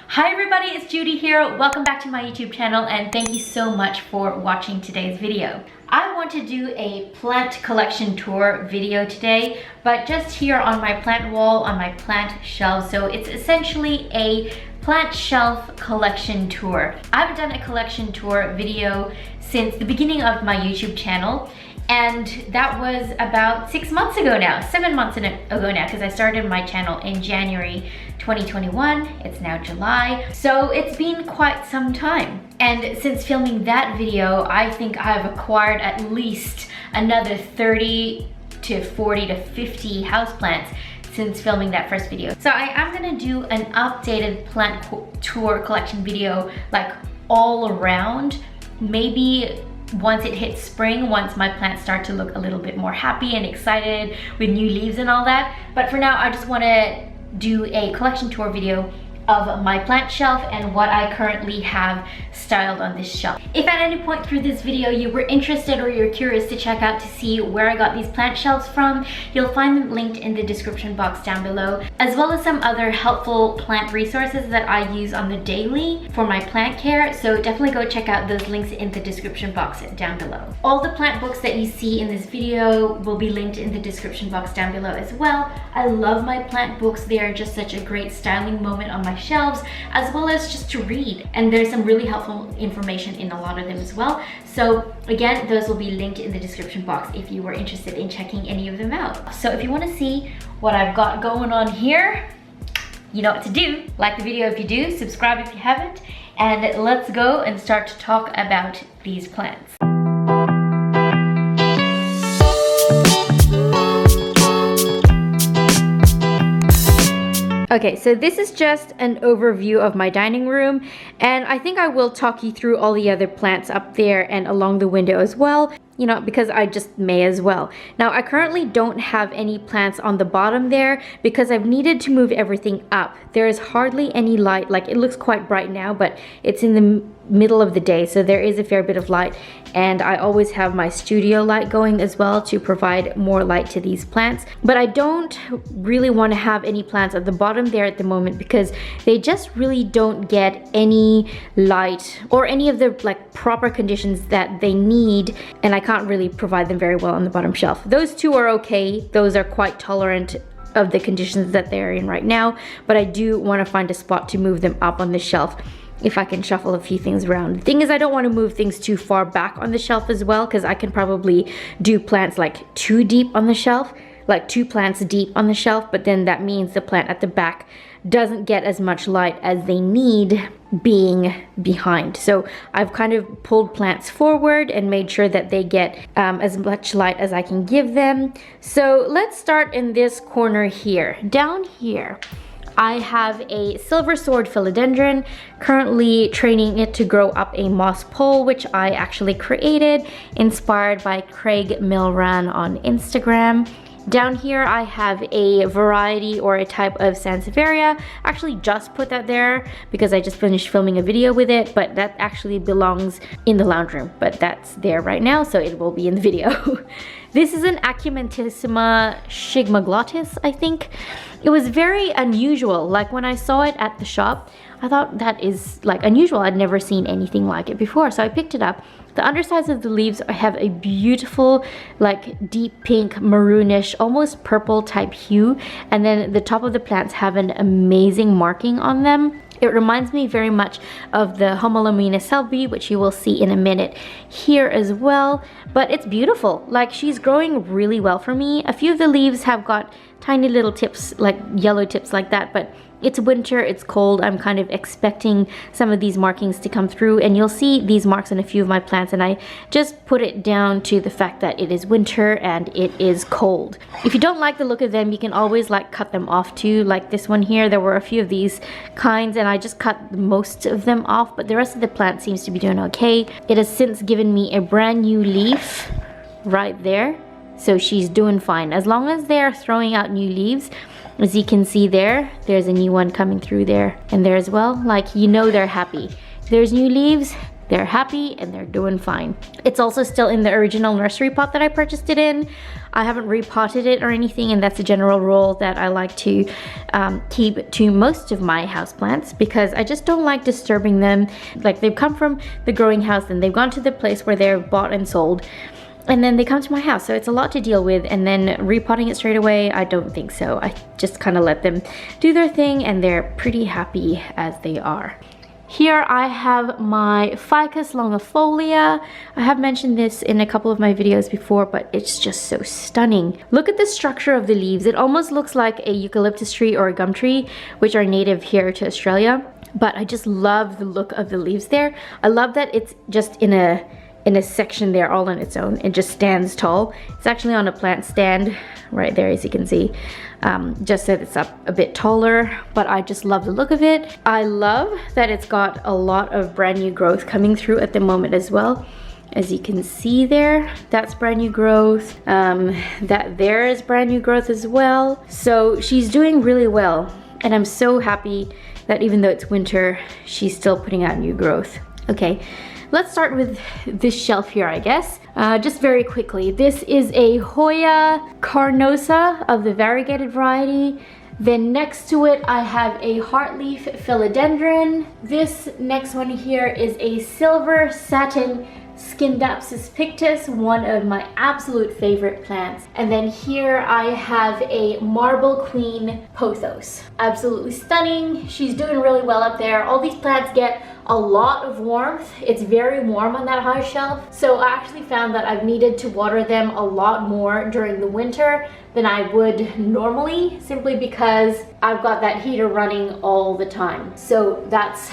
Hi everybody, it's Judy here. Welcome back to my YouTube channel and thank you so much for watching today's video. I want to do a plant collection tour video today, but just here on my plant wall, on my plant shelves. So it's essentially a plant shelf collection tour. I haven't done a collection tour video since the beginning of my YouTube channel. And that was about 6 months ago now, 7 months ago now, because I started my channel in January 2021. It's now July, so it's been quite some time. And since filming that video, I think I've acquired at least another 30 to 40 to 50 houseplants since filming that first video. So I am gonna do an updated plant tour collection video, like all around, maybe once it hits spring, once my plants start to look a little bit more happy and excited with new leaves and all that. But for now, I just want to do a collection tour video of my plant shelf and what I currently have styled on this shelf. If at any point through this video you were interested or you're curious to check out to see where I got these plant shelves from, you'll find them linked in the description box down below, as well as some other helpful plant resources that I use on the daily for my plant care. So definitely go check out those links in the description box down below. All the plant books that you see in this video will be linked in the description box down below as well. I love my plant books. They are just such a great styling moment on my shelves, as well as just to read, and there's some really helpful information in a lot of them as well. So again, those will be linked in the description box if you were interested in checking any of them out. So if you want to see what I've got going on here, you know what to do. Like the video if you do, subscribe if you haven't, and let's go and start to talk about these plants. Okay, so this is just an overview of my dining room, and I think I will talk you through all the other plants up there and along the window as well, you know, because I just may as well. Now, I currently don't have any plants on the bottom there because I've needed to move everything up. There is hardly any light. Like, it looks quite bright now, but it's in the middle of the day, so there is a fair bit of light, and I always have my studio light going as well to provide more light to these plants. But I don't really want to have any plants at the bottom there at the moment because they just really don't get any light or any of the like proper conditions that they need, and I can't really provide them very well on the bottom shelf. Those two are okay. Those are quite tolerant of the conditions that they're in right now, but I do want to find a spot to move them up on the shelf if I can shuffle a few things around. The thing is, I don't want to move things too far back on the shelf as well, because I can probably do plants like too deep on the shelf, like 2 plants deep on the shelf, but then that means the plant at the back doesn't get as much light as they need being behind. So I've kind of pulled plants forward and made sure that they get as much light as I can give them. So let's start in this corner here. Down here, I have a silver sword philodendron, currently training it to grow up a moss pole, which I actually created, inspired by Craig Milran on Instagram. Down here I have a variety or a type of Sansevieria. Actually just put that there because I just finished filming a video with it, but that actually belongs in the lounge room, but that's there right now, so it will be in the video. This is an Acumentissima Shigmoglottis, I think. It was very unusual. Like, when I saw it at the shop, I thought that is like unusual. I'd never seen anything like it before, so I picked it up. The undersides of the leaves have a beautiful, like, deep pink, maroonish, almost purple type hue, and then the top of the plants have an amazing marking on them. It reminds me very much of the Homalomena selby, which you will see in a minute here as well, but it's beautiful. Like, she's growing really well for me. A few of the leaves have got tiny little tips, like yellow tips like that, but it's winter, it's cold. I'm kind of expecting some of these markings to come through, and you'll see these marks on a few of my plants, and I just put it down to the fact that it is winter and it is cold. If you don't like the look of them, you can always like cut them off too. Like this one here, there were a few of these kinds and I just cut most of them off, but the rest of the plant seems to be doing okay. It has since given me a brand new leaf right there, so she's doing fine. As long as they're throwing out new leaves, as you can see there, there's a new one coming through there and there as well. Like, you know, they're happy. If there's new leaves, They're happy and they're doing fine. It's also still in the original nursery pot that I purchased it in. I haven't repotted it or anything, and that's a general rule that I like to keep to most of my houseplants, because I just don't like disturbing them. Like, they've come from the growing house and they've gone to the place where they're bought and sold, and then they come to my house, so it's a lot to deal with, and then repotting it straight away, I don't think so. I just kind of let them do their thing, and they're pretty happy as they are. Here I have my Ficus longifolia. I have mentioned this in a couple of my videos before, but it's just so stunning. Look at the structure of the leaves. It almost looks like a eucalyptus tree or a gum tree, which are native here to Australia. But I just love the look of the leaves there. I love that it's just in a section there all on its own. It just stands tall. It's actually on a plant stand right there, as you can see. Just that it's up a bit taller, but I just love the look of it. I love that it's got a lot of brand new growth coming through at the moment as well. As you can see there, that's brand new growth. That there is brand new growth as well. So she's doing really well, and I'm so happy that even though it's winter, she's still putting out new growth. Okay. Let's start with this shelf here, I guess. Just very quickly, this is a Hoya carnosa of the variegated variety. Then next to it, I have a heartleaf philodendron. This next one here is a silver satin Scindapsus pictus, one of my absolute favorite plants. And then here I have a marble queen pothos. Absolutely stunning. She's doing really well up there. All these plants get a lot of warmth. It's very warm on that high shelf. So I actually found that I've needed to water them a lot more during the winter than I would normally, simply because I've got that heater running all the time. So that's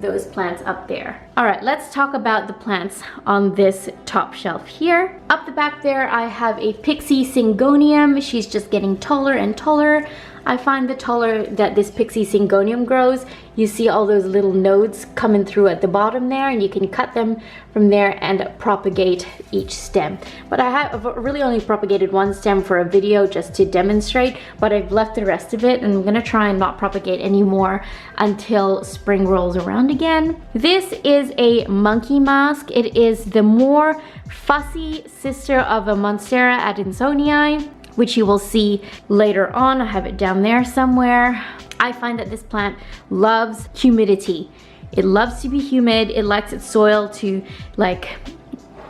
those plants up there. All right, let's talk about the plants on this top shelf here. Up the back there, I have a pixie Syngonium. She's just getting taller and taller. I find the taller that this pixie Syngonium grows, you see all those little nodes coming through at the bottom there, and you can cut them from there and propagate each stem. But I have really only propagated one stem for a video just to demonstrate, but I've left the rest of it, and I'm gonna try and not propagate anymore until spring rolls around again. This is a monkey mask. It is the more fussy sister of a Monstera adansonii, which you will see later on. I have it down there somewhere. I find that this plant loves humidity. It loves to be humid. It likes its soil to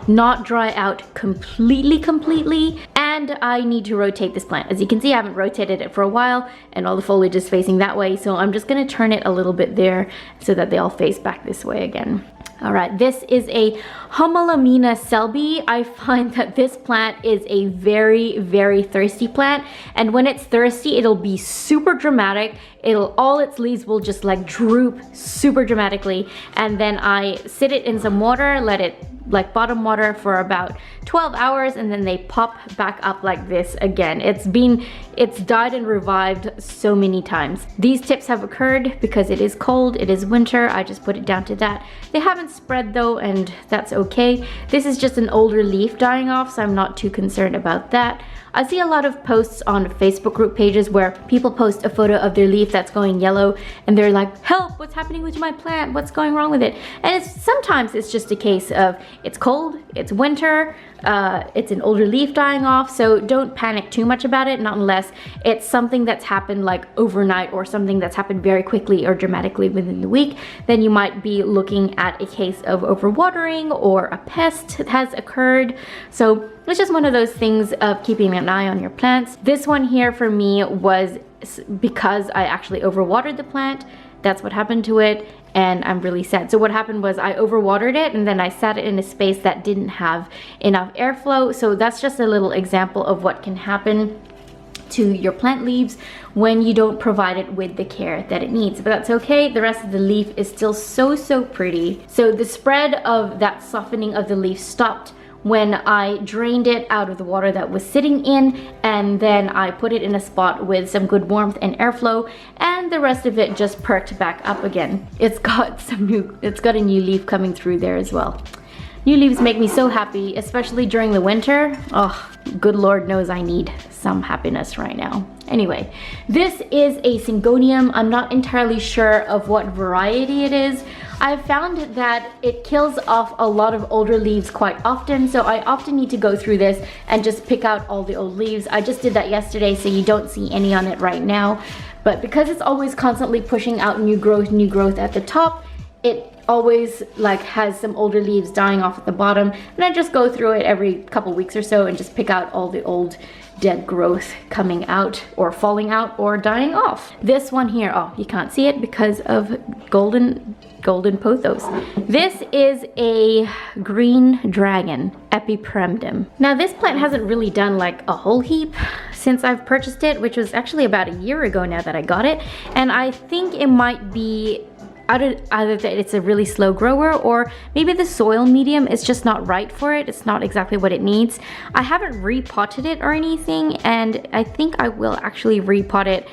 not dry out completely. And I need to rotate this plant. As you can see, I haven't rotated it for a while, and all the foliage is facing that way. So I'm just gonna turn it a little bit there so that they all face back this way again. All right, this is a Homolamina selby. I find that this plant is a very thirsty plant, and when it's thirsty, it'll be super dramatic. All its leaves will just droop super dramatically, and then I sit it in some water, let it bottom water for about 12 hours, and then they pop back up like this again. It's died and revived so many times. These tips have occurred because it is cold, it is winter. I just put it down to that. They haven't spread though, and that's okay. This is just an older leaf dying off, so I'm not too concerned about that. I see a lot of posts on Facebook group pages where people post a photo of their leaf that's going yellow, and they're like, help, what's happening with my plant? What's going wrong with it? And sometimes it's just a case of it's cold, it's winter, it's an older leaf dying off, so don't panic too much about it, not unless it's something that's happened overnight or something that's happened very quickly or dramatically within the week. Then you might be looking at a case of overwatering or a pest has occurred. So it's just one of those things of keeping an eye on your plants. This one here for me was because I actually overwatered the plant. That's what happened to it, and I'm really sad. So what happened was I overwatered it, and then I sat it in a space that didn't have enough airflow. So that's just a little example of what can happen to your plant leaves when you don't provide it with the care that it needs. But that's okay, the rest of the leaf is still so pretty. So the spread of that softening of the leaf stopped when I drained it out of the water that was sitting in, and then I put it in a spot with some good warmth and airflow, and the rest of it just perked back up again. It's got a new leaf coming through there as well. New leaves make me so happy, especially during the winter. Oh, good Lord knows I need some happiness right now. Anyway, this is a Syngonium. I'm not entirely sure of what variety it is. I've found that it kills off a lot of older leaves quite often, so I often need to go through this and just pick out all the old leaves. I just did that yesterday, so you don't see any on it right now. But because it's always constantly pushing out new growth at the top, it always like has some older leaves dying off at the bottom, and I just go through it every couple weeks or so and just pick out all the old dead growth coming out or falling out or dying off. This one here, oh, you can't see it because of golden pothos. This is a green dragon, Epipremdum. Now this plant hasn't really done like a whole heap since I've purchased it, which was actually about a year ago now that I got it, and I think it might be either that it's a really slow grower, or maybe the soil medium is just not right for it. It's not exactly what it needs. I haven't repotted it or anything, and I think I will actually repot it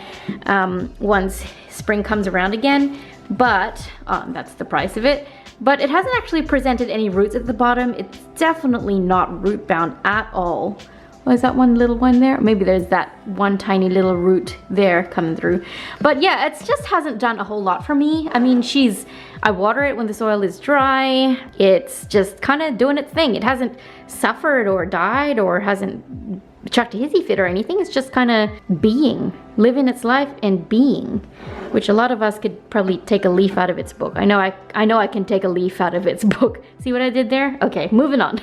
once spring comes around again, but that's the price of it. But it hasn't actually presented any roots at the bottom. It's definitely not root bound at all. Was that one little one there? Maybe there's that one tiny little root there coming through. But yeah, it just hasn't done a whole lot for me. I mean, I water it when the soil is dry. It's just kind of doing its thing. It hasn't suffered or died or hasn't chucked a hissy fit or anything. It's just kind of living its life and being, which a lot of us could probably take a leaf out of its book. I know I can take a leaf out of its book. See what I did there? Okay, moving on.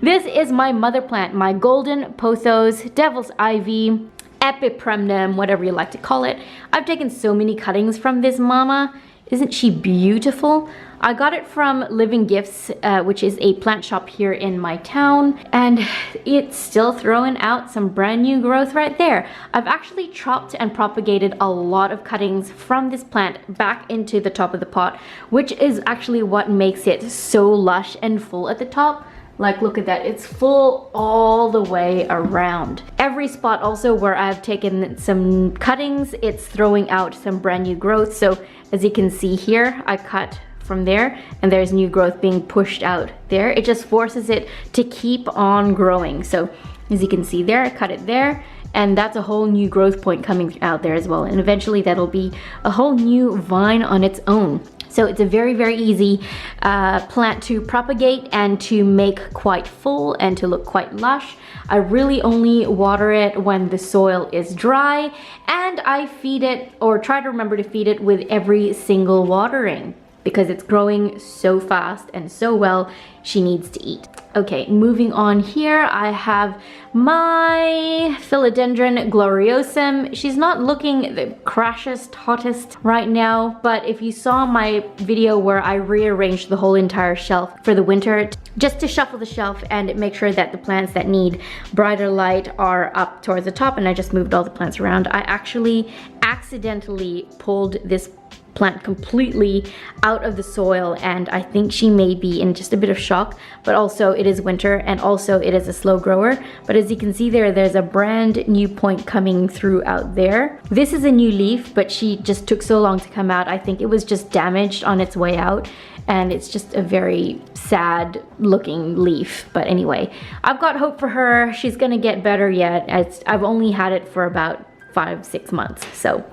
This is my mother plant, my golden pothos, devil's ivy, Epipremdum, whatever you like to call it. I've taken so many cuttings from this mama. Isn't she beautiful? I got it from Living Gifts, which is a plant shop here in my town, and it's still throwing out some brand new growth right there. I've actually chopped and propagated a lot of cuttings from this plant back into the top of the pot, which is actually what makes it so lush and full at the top. Like, look at that, it's full all the way around. Every spot also where I've taken some cuttings, it's throwing out some brand new growth. So as you can see here, I cut from there and there's new growth being pushed out there. It just forces it to keep on growing. So as you can see there, I cut it there, and that's a whole new growth point coming out there as well. And eventually that'll be a whole new vine on its own. So it's a very, very easy plant to propagate and to make quite full and to look quite lush. I really only water it when the soil is dry, and I feed it, or try to remember to feed it with every single watering, because it's growing so fast and so well, she needs to eat. Okay, moving on here, I have my Philodendron gloriosum. She's not looking the crashest, hottest right now, but if you saw my video where I rearranged the whole entire shelf for the winter, just to shuffle the shelf and make sure that the plants that need brighter light are up towards the top, and I just moved all the plants around, I actually accidentally pulled this plant completely out of the soil, and I think she may be in just a bit of shock, but also it is winter and also it is a slow grower. But as you can see there, there's a brand new point coming through out there. This is a new leaf, but she just took so long to come out. I think it was just damaged on its way out, and it's just a very sad looking leaf. But anyway, I've got hope for her. She's gonna get better yet. I've only had it for about 5-6 months, so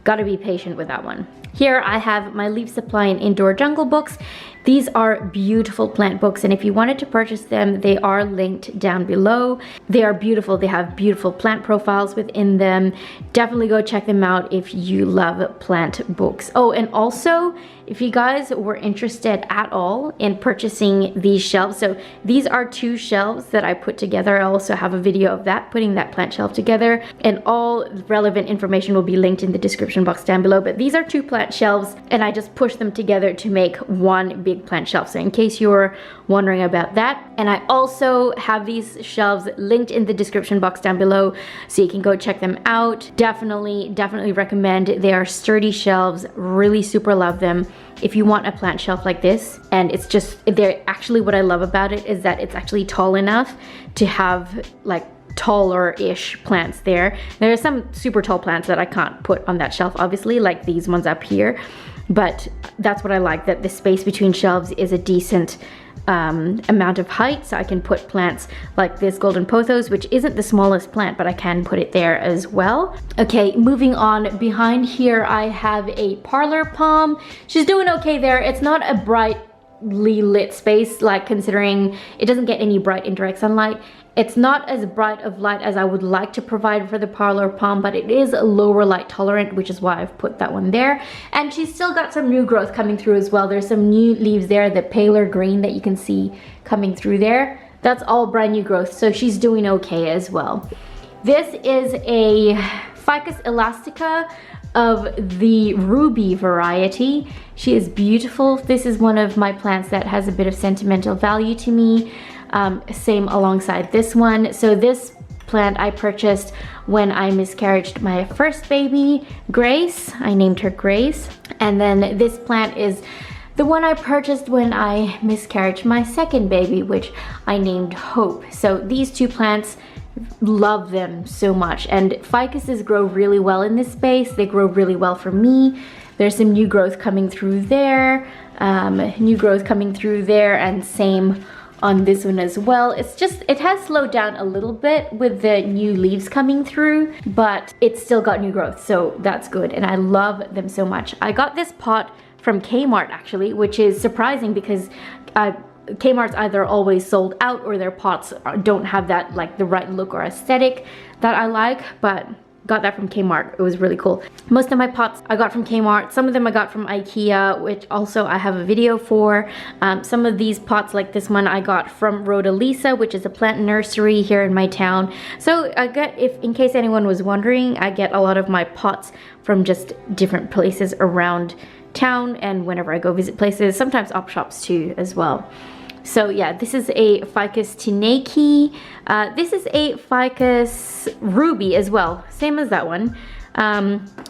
gotta be patient with that one. Here I have my Leaf Supply and Indoor Jungle books. These are beautiful plant books, and if you wanted to purchase them, they are linked down below. They are beautiful. They have beautiful plant profiles within them. Definitely go check them out if you love plant books. Oh, and also, if you guys were interested at all in purchasing these shelves, so these are 2 shelves that I put together. I also have a video of that, putting that plant shelf together, and all relevant information will be linked in the description box down below. But these are 2 plant shelves, and I just pushed them together to make one big plant shelf. So in case you're wondering about that, and I also have these shelves linked in the description box down below, so you can go check them out. Definitely recommend. They are sturdy shelves, really super love them. If you want a plant shelf like this, and it's just, they're actually, what I love about it is that it's actually tall enough to have like taller-ish plants there. There are some super tall plants that I can't put on that shelf, obviously, like these ones up here. but that's what I like, that the space between shelves is a decent amount of height, so I can put plants like this golden pothos, which isn't the smallest plant, but I can put it there as well. Okay, moving on, behind here I have a parlor palm. She's doing okay there. It's not a brightly lit space, like considering it doesn't get any bright indirect sunlight. It's not as bright of light as I would like to provide for the parlor palm, but it is lower light tolerant, which is why I've put that one there. And she's still got some new growth coming through as well. There's some new leaves there, the paler green that you can see coming through there. That's all brand new growth, so she's doing okay as well. This is a Ficus elastica of the ruby variety. She is beautiful. This is one of my plants that has a bit of sentimental value to me. Same alongside this one. So this plant I purchased when I miscarried my first baby, Grace. I named her Grace. And then this plant is the one I purchased when I miscarried my second baby, which I named Hope. So these two plants, love them so much. And ficuses grow really well in this space. They grow really well for me. There's some new growth coming through there, and same on this one as well. It's just, it has slowed down a little bit with the new leaves coming through, but it's still got new growth, so that's good, and I love them so much. I got this pot from Kmart actually, which is surprising because Kmart's either always sold out or their pots don't have that, like, the right look or aesthetic that I like, but got that from Kmart. It was really cool. Most of my pots I got from Kmart. Some of them I got from IKEA, which also I have a video for. Some of these pots, like this one, I got from Rodalisa, which is a plant nursery here in my town. So I get, if in case anyone was wondering, I get a lot of my pots from just different places around town, and whenever I go visit places, sometimes op shops too as well. So yeah, this is a Ficus tineke. This is a Ficus ruby as well, same as that one,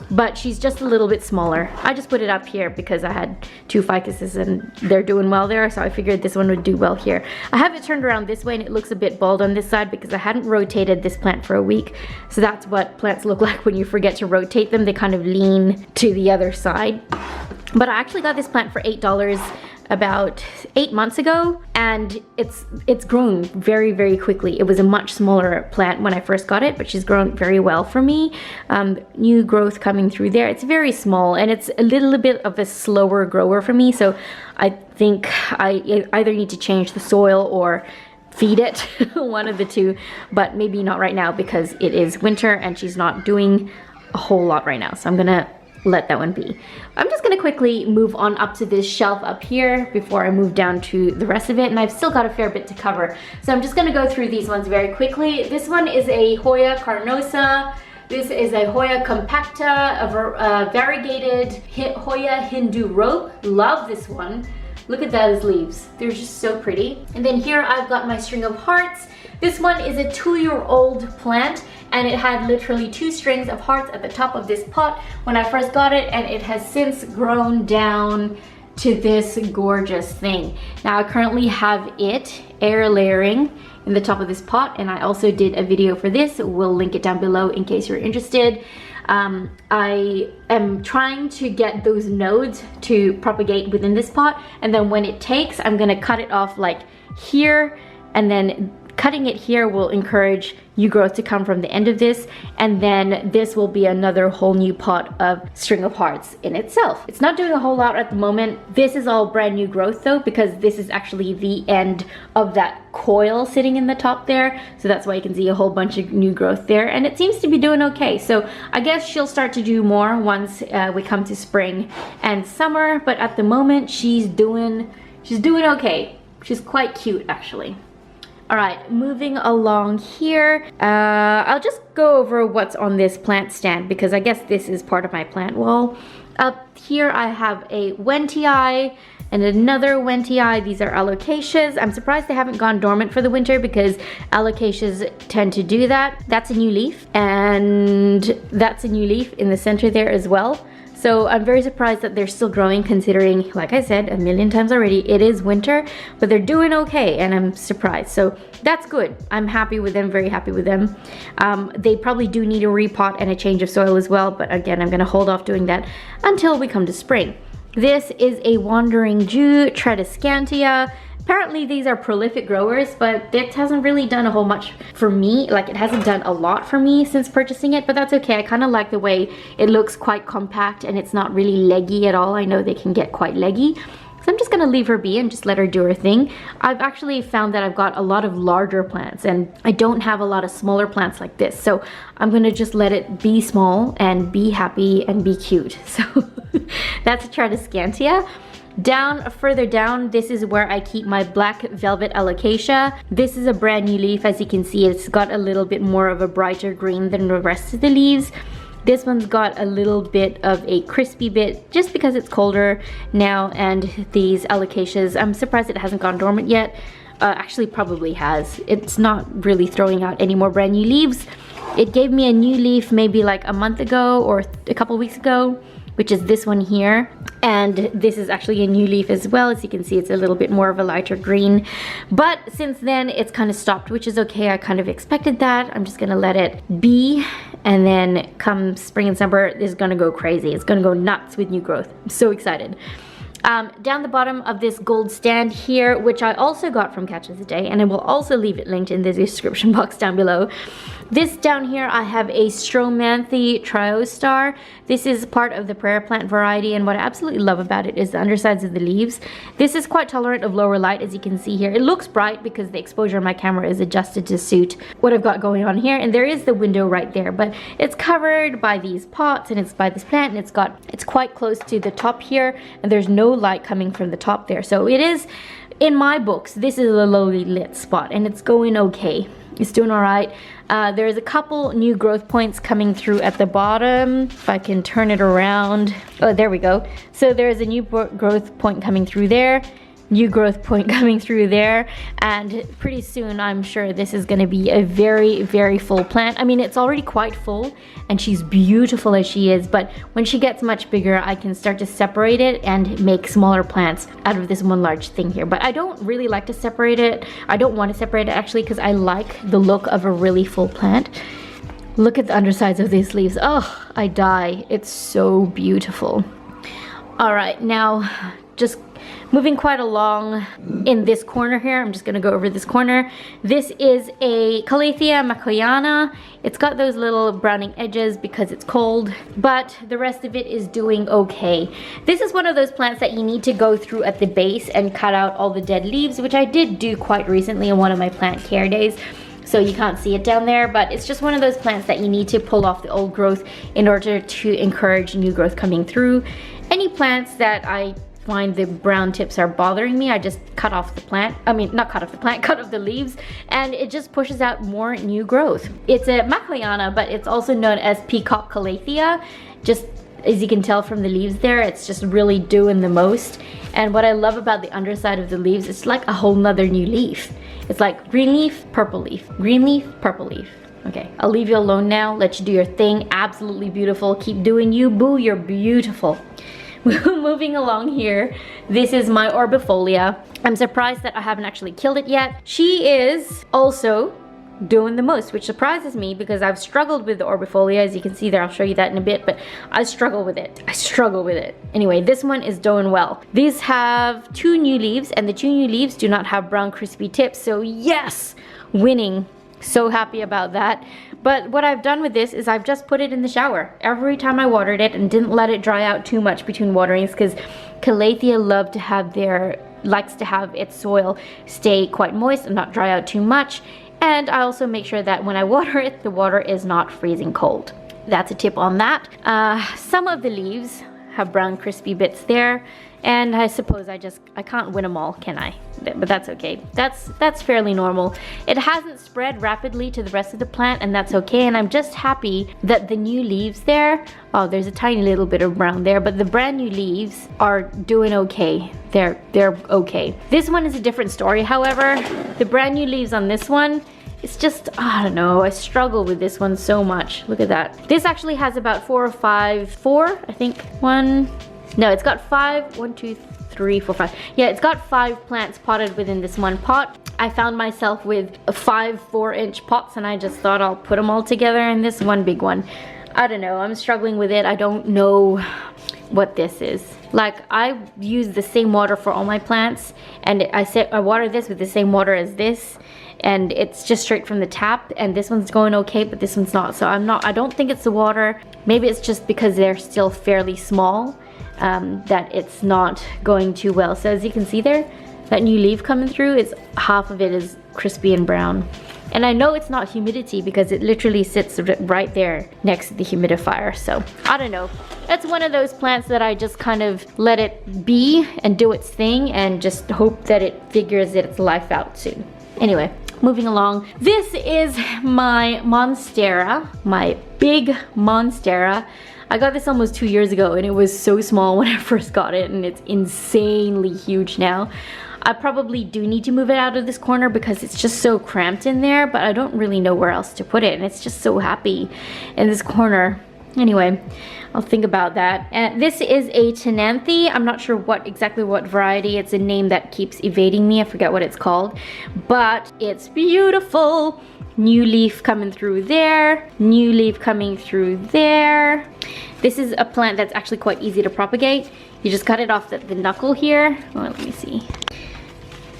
but she's just a little bit smaller. I just put it up here because I had two ficuses and they're doing well there, so I figured this one would do well here. I have it turned around this way and it looks a bit bald on this side because I hadn't rotated this plant for a week. So that's what plants look like when you forget to rotate them. They kind of lean to the other side. But I actually got this plant for $8 about 8 months ago, and it's grown very, very quickly. It was a much smaller plant when I first got it, but she's grown very well for me. New growth coming through there. It's very small and it's a little bit of a slower grower for me, so I think I either need to change the soil or feed it, one of the two, but maybe not right now because it is winter and she's not doing a whole lot right now, so I'm gonna let that one be. I'm just gonna quickly move on up to this shelf up here before I move down to the rest of it, and I've still got a fair bit to cover. So I'm just gonna go through these ones very quickly. This one is a Hoya carnosa. This is a Hoya compacta, a variegated Hoya Hindu rope. Love this one. Look at those leaves. They're just so pretty. And then here I've got my string of hearts. This one is a 2-year-old plant, and it had literally 2 strings of hearts at the top of this pot when I first got it, and it has since grown down to this gorgeous thing. Now I currently have it air layering in the top of this pot, and I also did a video for this. We'll link it down below in case you're interested. I am trying to get those nodes to propagate within this pot, and then when it takes, I'm gonna cut it off like here, and then cutting it here will encourage new growth to come from the end of this, and then this will be another whole new pot of string of hearts in itself. It's not doing a whole lot at the moment. This is all brand new growth though, because this is actually the end of that coil sitting in the top there, so that's why you can see a whole bunch of new growth there, and it seems to be doing okay. So I guess she'll start to do more once we come to spring and summer, but at the moment she's doing okay. She's quite cute actually. Alright, moving along here, I'll just go over what's on this plant stand because I guess this is part of my plant wall. Up here I have a Wentii and another Wentii. These are Alocasias. I'm surprised they haven't gone dormant for the winter because Alocasias tend to do that. That's a new leaf, and that's a new leaf in the center there as well. So I'm very surprised that they're still growing considering, like I said a million times already, it is winter, but they're doing okay and I'm surprised. So that's good. I'm happy with them, very happy with them. They probably do need a repot and a change of soil as well, but again, I'm gonna hold off doing that until we come to spring. This is a Wandering Jew, Tradescantia. Apparently these are prolific growers, but it hasn't really done a whole much for me. Like, it hasn't done a lot for me since purchasing it, but that's okay. I kind of like the way it looks, quite compact, and it's not really leggy at all. I know they can get quite leggy. So I'm just gonna leave her be and just let her do her thing. I've actually found that I've got a lot of larger plants and I don't have a lot of smaller plants like this. So I'm gonna just let it be small and be happy and be cute. So that's a Tradescantia. Further down, this is where I keep my black velvet Alocasia. This is a brand new leaf. As you can see, it's got a little bit more of a brighter green than the rest of the leaves. This one's got a little bit of a crispy bit just because it's colder now, and these Alocasias, I'm surprised it hasn't gone dormant yet. Actually probably has. It's not really throwing out any more brand new leaves. It gave me a new leaf maybe like a month ago or a couple weeks ago, which is this one here. And this is actually a new leaf as well. As you can see, it's a little bit more of a lighter green. But since then, it's kind of stopped, which is okay. I kind of expected that. I'm just gonna let it be. And then come spring and summer, it's gonna go crazy. It's gonna go nuts with new growth. I'm so excited. Down the bottom of this gold stand here, which I also got from Catch of the Day, and I will also leave it linked in the description box down below. This down here, I have a Stromanthi Triostar. This is part of the prayer plant variety, and what I absolutely love about it is the undersides of the leaves. This is quite tolerant of lower light, as you can see here. It looks bright because the exposure of my camera is adjusted to suit what I've got going on here, and there is the window right there, but it's covered by these pots, and it's by this plant, and it's quite close to the top here, and there's no light coming from the top there. So it is, in my books, this is a lowly lit spot, and it's going okay. It's doing all right. There's a couple new growth points coming through at the bottom. If I can turn it around. Oh, there we go. So there's a new growth point coming through there. New growth point coming through there, and pretty soon I'm sure this is going to be a very, very full plant. I mean, it's already quite full and she's beautiful as she is, but when she gets much bigger, I can start to separate it and make smaller plants out of this one large thing here. But I don't really like to separate it. I don't want to separate it actually, because I like the look of a really full plant. Look at the undersides of these leaves. Oh, I die. It's so beautiful. All right, now just moving quite along in this corner here. I'm just gonna go over this corner. This is a Calathea macleana. It's got those little browning edges because it's cold, but the rest of it is doing okay. This is one of those plants that you need to go through at the base and cut out all the dead leaves, which I did do quite recently in one of my plant care days. So you can't see it down there, but it's just one of those plants that you need to pull off the old growth in order to encourage new growth coming through. Any plants that I find the brown tips are bothering me, I just cut off the plant. I mean, not cut off the plant, cut off the leaves, and it just pushes out more new growth. It's a macleana, but it's also known as peacock calathea. Just as you can tell from the leaves there, it's just really doing the most. And what I love about the underside of the leaves, it's like a whole nother new leaf. It's like green leaf, purple leaf, green leaf, purple leaf. Okay, I'll leave you alone now, let you do your thing. Absolutely beautiful. Keep doing you, boo, you're beautiful. Moving along here, this is my Orbifolia. I'm surprised that I haven't actually killed it yet. She is also doing the most, which surprises me because I've struggled with the Orbifolia. As you can see there, I'll show you that in a bit, but I struggle with it. I struggle with it. Anyway, this one is doing well. These have 2 new leaves, and the 2 new leaves do not have brown crispy tips, so yes, winning. So happy about that. But what I've done with this is I've just put it in the shower every time I watered it and didn't let it dry out too much between waterings, because Calathea likes to have its soil stay quite moist and not dry out too much. And I also make sure that when I water it, the water is not freezing cold. That's a tip on that. Some of the leaves have brown crispy bits there, and I suppose I can't win them all, can I? But that's okay. That's fairly normal. It hasn't spread rapidly to the rest of the plant, and that's okay. And I'm just happy that the new leaves there, oh, there's a tiny little bit of brown there, but the brand new leaves are doing okay. They're okay. This one is a different story, however. The brand new leaves on this one, it's just, I don't know, I struggle with this one so much. Look at that. This actually has about 4 or 5, 4, I think, no, it's got 5, 1, 2, 3, 4, 5. Yeah, it's got 5 plants potted within this one pot. I found myself with 5 4-inch pots, and I just thought I'll put them all together in this one big one. I don't know, I'm struggling with it. I don't know what this is. Like I use the same water for all my plants, and I water this with the same water as this, and it's just straight from the tap, and this one's going okay, but this one's not. So I don't think it's the water. Maybe it's just because they're still fairly small that it's not going too well. So as you can see there, that new leaf coming through, half of it is crispy and brown. And I know it's not humidity because it literally sits right there next to the humidifier. So I don't know. It's one of those plants that I just kind of let it be and do its thing and just hope that it figures its life out soon. Anyway, moving along. This is my Monstera, my big Monstera. I got this almost 2 years ago and it was so small when I first got it, and it's insanely huge now. I probably do need to move it out of this corner because it's just so cramped in there, but I don't really know where else to put it, and it's just so happy in this corner. Anyway, I'll think about that. And this is a Tananthi. I'm not sure exactly what variety. It's a name that keeps evading me. I forget what it's called, but it's beautiful. New leaf coming through there. New leaf coming through there. This is a plant that's actually quite easy to propagate. You just cut it off at the knuckle here. Oh, let me see.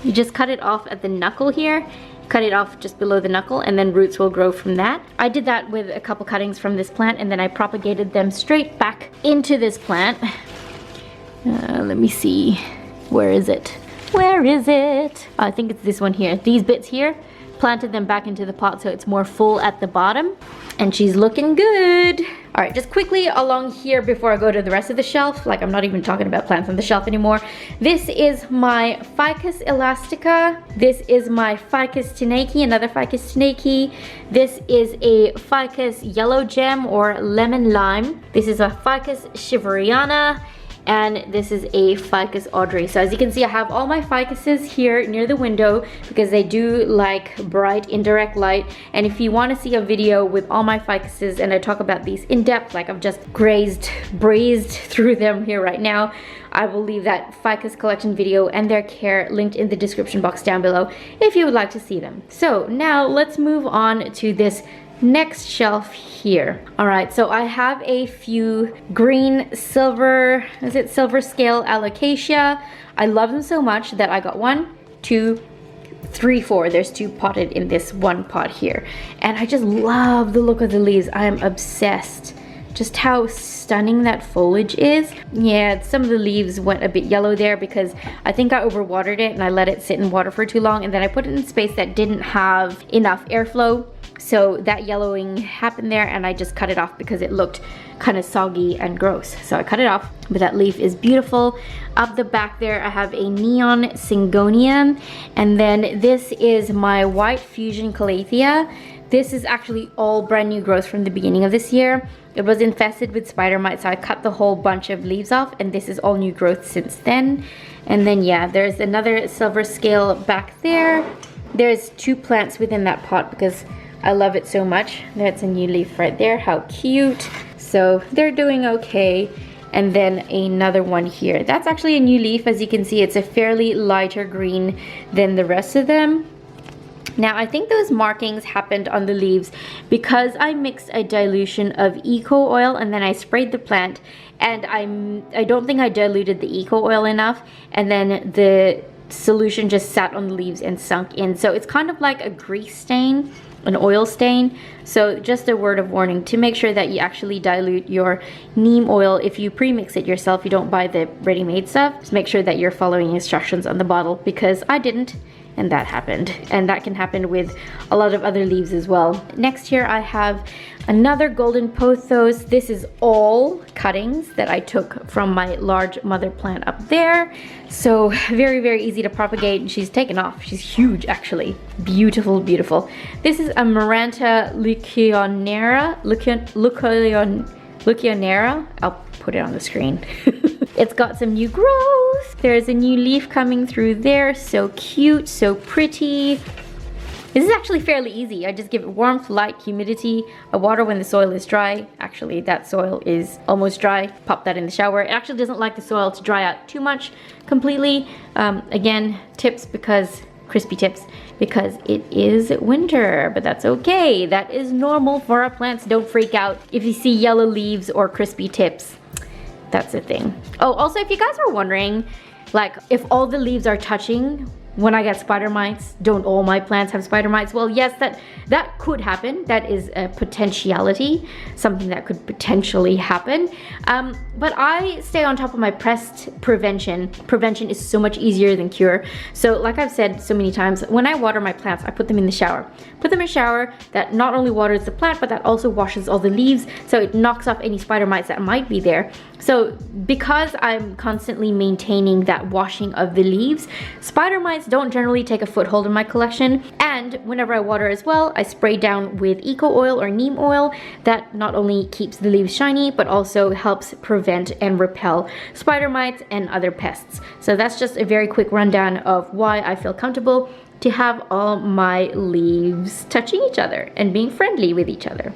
You just cut it off at the knuckle here, cut it off just below the knuckle, and then roots will grow from that. I did that with a couple cuttings from this plant, and then I propagated them straight back into this plant. Let me see. Where is it? Where is it? I think it's this one here. These bits here, planted them back into the pot so it's more full at the bottom, and she's looking good. All right, just quickly along here before I go to the rest of the shelf, like I'm not even talking about plants on the shelf anymore. This is my Ficus elastica. This is my Ficus Tananthi, another Ficus Tananthi. This is a Ficus yellow gem or lemon lime. This is a Ficus shiveriana. And this is a Ficus Audrey. So as you can see, I have all my ficuses here near the window because they do like bright indirect light. And if you want to see a video with all my ficuses and I talk about these in depth, like I've just brazed through them here right now, I will leave that Ficus collection video and their care linked in the description box down below if you would like to see them. So now let's move on to this next shelf here. All right, so I have a few green silver scale Alocasia. I love them so much that I got 1, 2, 3, 4. There's 2 potted in this one pot here. And I just love the look of the leaves. I am obsessed. Just how stunning that foliage is. Yeah, some of the leaves went a bit yellow there because I think I overwatered it and I let it sit in water for too long, and then I put it in space that didn't have enough airflow. So that yellowing happened there, and I just cut it off because it looked kind of soggy and gross. So I cut it off, but that leaf is beautiful. Up the back there, I have a neon Syngonium, and then this is my white fusion calathea. This is actually all brand new growth from the beginning of this year. It was infested with spider mites, so I cut the whole bunch of leaves off, and this is all new growth since then. And then yeah, there's another silver scale back there. There's 2 plants within that pot because I love it so much. That's a new leaf right there. How cute. So they're doing okay. And then another one here. That's actually a new leaf. As you can see, it's a fairly lighter green than the rest of them. Now, I think those markings happened on the leaves because I mixed a dilution of eco oil and then I sprayed the plant, and I don't think I diluted the eco oil enough, and then the solution just sat on the leaves and sunk in. So it's kind of like a grease stain, an oil stain. So just a word of warning to make sure that you actually dilute your neem oil. If you pre-mix it yourself, you don't buy the ready-made stuff, just make sure that you're following instructions on the bottle, because I didn't, and that happened. And that can happen with a lot of other leaves as well. Next here I have another golden pothos. This is all cuttings that I took from my large mother plant up there. So very, very easy to propagate, and she's taken off. She's huge actually. Beautiful, beautiful. This is a Maranta Leucionera. I'll put it on the screen. It's got some new growth. There's a new leaf coming through there. So cute, so pretty. This is actually fairly easy. I just give it warmth, light, humidity. I water when the soil is dry. Actually, that soil is almost dry. Pop that in the shower. It actually doesn't like the soil to dry out too much completely. Again, crispy tips, because it is winter, but that's okay. That is normal for our plants. Don't freak out if you see yellow leaves or crispy tips. That's the thing. Oh, also, if you guys are wondering, like, if all the leaves are touching when I get spider mites, don't all my plants have spider mites? Well, yes, that could happen. That is a potentiality, something that could potentially happen. But I stay on top of my pest prevention. Prevention is so much easier than cure. So like I've said so many times, when I water my plants, I put them in the shower. Put them in a shower that not only waters the plant, but that also washes all the leaves, so it knocks off any spider mites that might be there. So because I'm constantly maintaining that washing of the leaves, spider mites don't generally take a foothold in my collection. And whenever I water as well, I spray down with eco oil or neem oil that not only keeps the leaves shiny, but also helps prevent and repel spider mites and other pests. So that's just a very quick rundown of why I feel comfortable to have all my leaves touching each other and being friendly with each other.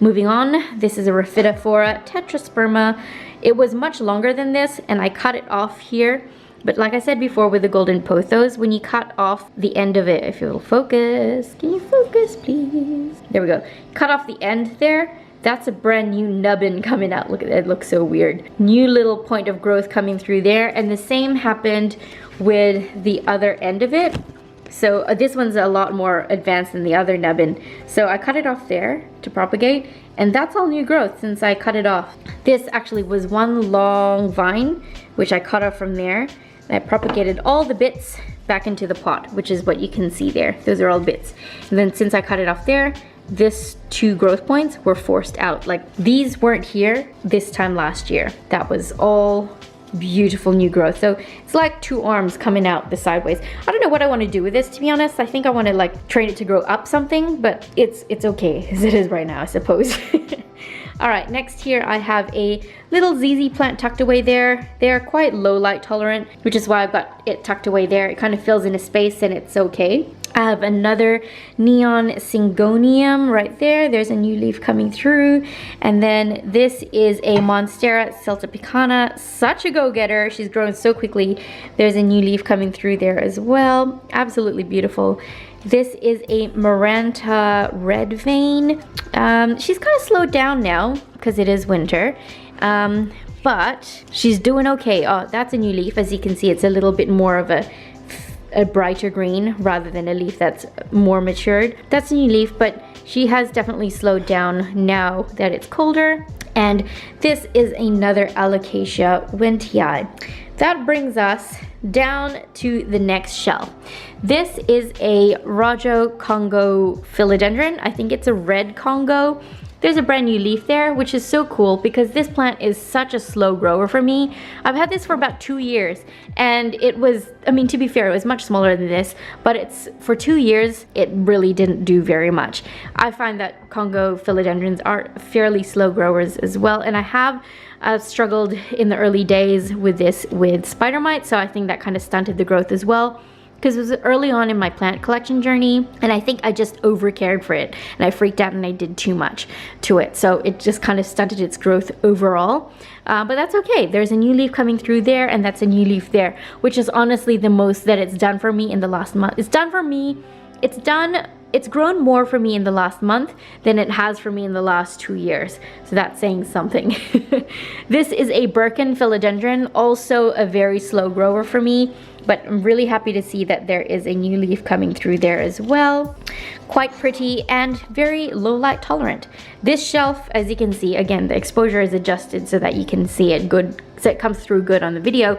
Moving on, this is a Rhaphidophora tetrasperma. It was much longer than this and I cut it off here. But like I said before with the golden pothos, when you cut off the end of it, if you'll focus, can you focus please? There we go. Cut off the end there, that's a brand new nubbin coming out. Look at that, it looks so weird. New little point of growth coming through there, and the same happened with the other end of it. So this one's a lot more advanced than the other nubbin. So I cut it off there to propagate, and that's all new growth since I cut it off. This actually was one long vine, which I cut off from there. And I propagated all the bits back into the pot, which is what you can see there. Those are all bits. And then since I cut it off there, this 2 growth points were forced out. Like these weren't here this time last year. That was all beautiful new growth. So it's like 2 arms coming out the sideways. I don't know what I want to do with this, to be honest. I think I want to like train it to grow up something, but it's okay as it is right now, I suppose. All right, next here I have a little ZZ plant tucked away there. They're quite low light tolerant, which is why I've got it tucked away there. It kind of fills in a space and it's okay. I have another neon Syngonium right there. There's a new leaf coming through. And then this is a Monstera celtopicana. Such a go-getter. She's grown so quickly. There's a new leaf coming through there as well. Absolutely beautiful. This is a Maranta red vein. She's kind of slowed down now because it is winter. But she's doing okay. Oh, that's a new leaf. As you can see, it's a little bit more of a brighter green rather than a leaf that's more matured. That's a new leaf, but she has definitely slowed down now that it's colder. And this is another Alocasia wentii. That brings us down to the next shelf. This is a Rajo Congo Philodendron. I think it's a red Congo. There's a brand new leaf there, which is so cool because this plant is such a slow grower for me. I've had this for about 2 years and it was, I mean, to be fair, it was much smaller than this, but it's for 2 years, it really didn't do very much. I find that Congo philodendrons are fairly slow growers as well, and I have struggled in the early days with this with spider mites, so I think that kind of stunted the growth as well. Because it was early on in my plant collection journey and I think I just over cared for it and I freaked out and I did too much to it, so it just kind of stunted its growth overall, but that's okay. There's a new leaf coming through there and that's a new leaf there, which is honestly the most that it's done for me in the last month. It's grown more for me in the last month than it has for me in the last 2 years. So that's saying something. This is a Birkin philodendron, also a very slow grower for me, but I'm really happy to see that there is a new leaf coming through there as well. Quite pretty and very low light tolerant. This shelf, as you can see, again, the exposure is adjusted so that you can see it good, so it comes through good on the video.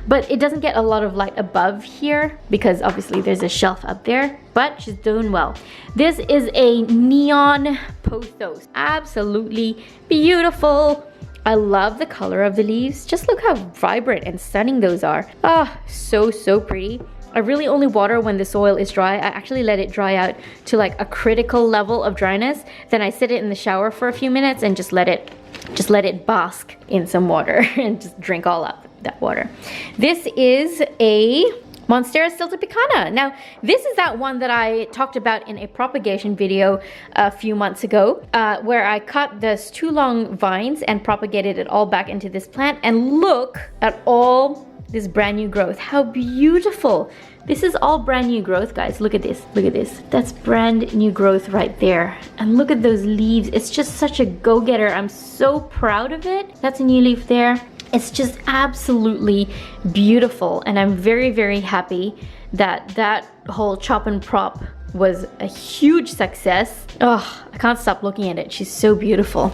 But it doesn't get a lot of light above here because obviously there's a shelf up there, but she's doing well. This is a neon pothos. Absolutely beautiful. I love the color of the leaves. Just look how vibrant and stunning those are. Ah, so pretty. I really only water when the soil is dry. I actually let it dry out to like a critical level of dryness. Then I sit it in the shower for a few minutes and just let it bask in some water and just drink all up that water. This is a Monstera celtopicana. Now, this is that one that I talked about in a propagation video a few months ago, where I cut those 2 long vines and propagated it all back into this plant. And look at all this brand new growth. How beautiful. This is all brand new growth, guys. Look at this. Look at this. That's brand new growth right there. And look at those leaves. It's just such a go-getter. I'm so proud of it. That's a new leaf there. It's just absolutely beautiful, and I'm very, very happy that that whole chop and prop was a huge success. Oh, I can't stop looking at it. She's so beautiful.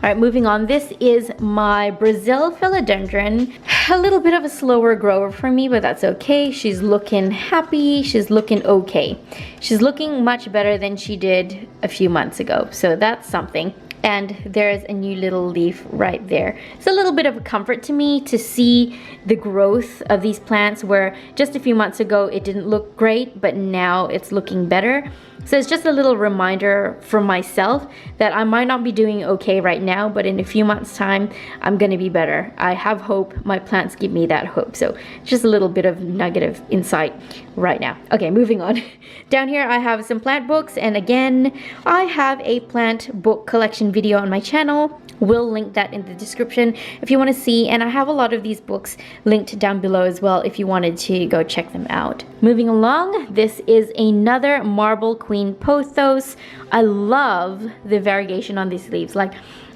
All right, moving on. This is my Brazil Philodendron. A little bit of a slower grower for me, but that's okay. She's looking happy. She's looking okay. She's looking much better than she did a few months ago, so that's something. And there's a new little leaf right there. It's a little bit of a comfort to me to see the growth of these plants, where just a few months ago it didn't look great, but now it's looking better. So it's just a little reminder for myself that I might not be doing okay right now, but in a few months' time, I'm gonna be better. I have hope. My plants give me that hope. So just a little bit of nugget of insight right now. Okay, moving on. Down here I have some plant books, and again, I have a plant book collection video on my channel. We'll link that in the description if you want to see, and I have a lot of these books linked down below as well if you wanted to go check them out. Moving along, this is another Marble Queen Pothos. I love the variegation on these leaves. Like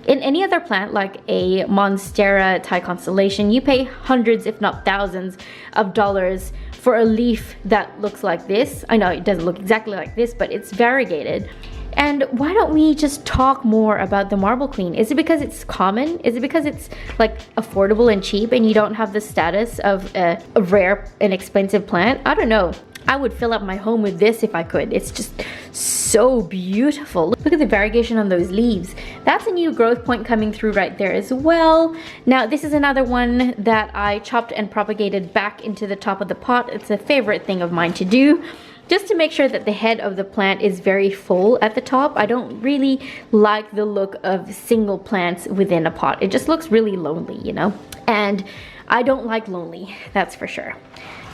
in any other plant, like a Monstera Thai constellation, you pay hundreds if not thousands of dollars for a leaf that looks like this. I know it doesn't look exactly like this, but it's variegated. And why don't we just talk more about the Marble Queen? Is it because it's common? Is it because it's like affordable and cheap and you don't have the status of a rare and expensive plant? I don't know. I would fill up my home with this if I could. It's just so beautiful. Look at the variegation on those leaves. That's a new growth point coming through right there as well. Now this is another one that I chopped and propagated back into the top of the pot. It's a favorite thing of mine to do, just to make sure that the head of the plant is very full at the top. I don't really like the look of single plants within a pot. It just looks really lonely, you know? And I don't like lonely, that's for sure.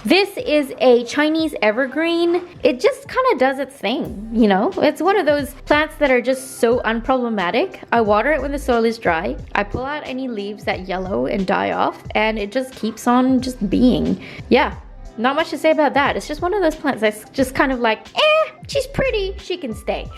This is a Chinese evergreen. It just kind of does its thing, you know? It's one of those plants that are just so unproblematic. I water it when the soil is dry. I pull out any leaves that yellow and die off, and it just keeps on just being. Yeah. Not much to say about that. It's just one of those plants that's just kind of like, she's pretty, she can stay.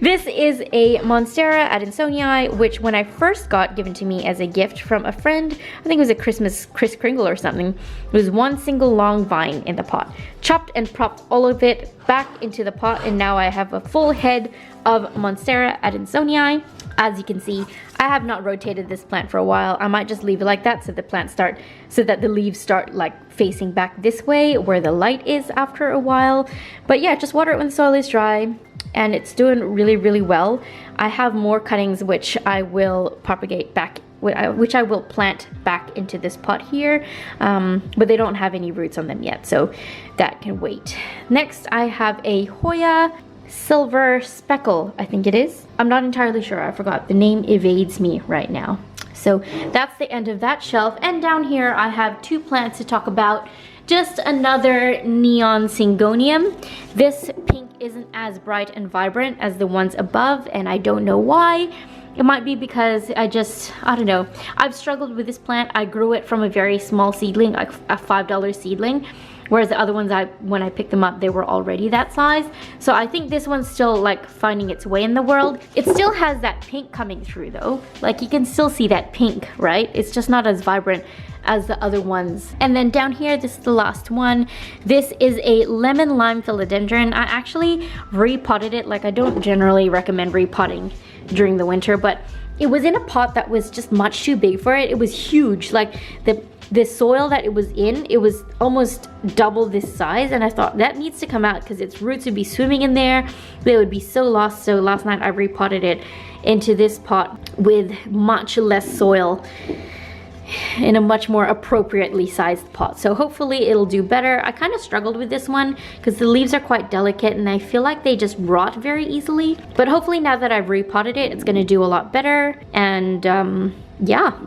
This is a Monstera Adansonii, which when I first got given to me as a gift from a friend, I think it was a Christmas Kris Kringle or something, it was one single long vine in the pot. Chopped and propped all of it back into the pot, and now I have a full head of Monstera Adansonii. As you can see, I have not rotated this plant for a while. I might just leave it like that so the leaves start like facing back this way where the light is after a while. But yeah, just water it when the soil is dry, and it's doing really, really well. I have more cuttings which I will propagate back, which I will plant back into this pot here, but they don't have any roots on them yet, so that can wait. Next, I have a Hoya Silver Speckle, I think it is. I'm not entirely sure, I forgot. The name evades me right now. So that's the end of that shelf. And down here I have two plants to talk about. Just another neon Syngonium. This pink isn't as bright and vibrant as the ones above, and I don't know why. It might be because I don't know. I've struggled with this plant. I grew it from a very small seedling, like a $5 seedling. Whereas the other ones, when I picked them up, they were already that size. So I think this one's still like finding its way in the world. It still has that pink coming through though. Like you can still see that pink, right? It's just not as vibrant as the other ones. And then down here, this is the last one. This is a lemon lime philodendron. I actually repotted it. Like I don't generally recommend repotting during the winter, but it was in a pot that was just much too big for it. It was huge. Like the soil that it was in, it was almost double this size, and I thought that needs to come out because its roots would be swimming in there. They would be so lost. So last night I repotted it into this pot with much less soil in a much more appropriately sized pot. So hopefully it'll do better. I kind of struggled with this one because the leaves are quite delicate and I feel like they just rot very easily. But hopefully now that I've repotted it, it's gonna do a lot better. And yeah,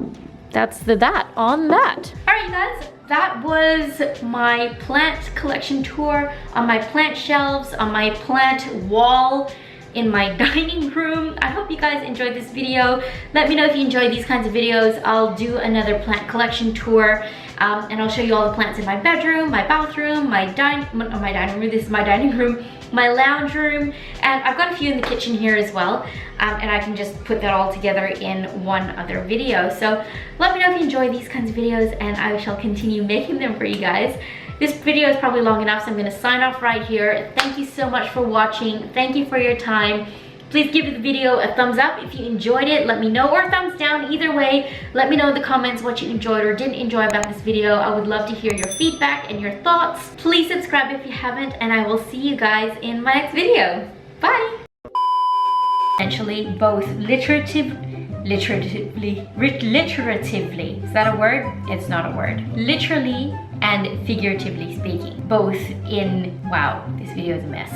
that's that on that. All right, guys, that was my plant collection tour on my plant shelves, on my plant wall in my dining room. I hope you guys enjoyed this video. Let me know if you enjoy these kinds of videos. I'll do another plant collection tour, and I'll show you all the plants in my bedroom, my bathroom, my dining room. This is my dining room, my lounge room, and I've got a few in the kitchen here as well, and I can just put that all together in one other video. So let me know if you enjoy these kinds of videos, and I shall continue making them for you guys. This video is probably long enough, so I'm going to sign off right here. Thank you so much for watching. Thank you for your time. Please give the video a thumbs up if you enjoyed it. Let me know, or a thumbs down, either way. Let me know in the comments what you enjoyed or didn't enjoy about this video. I would love to hear your feedback and your thoughts. Please subscribe if you haven't, and I will see you guys in my next video. Bye! Essentially, both literatively, is that a word? It's not a word. Literally and figuratively speaking. Both in, wow, this video is a mess.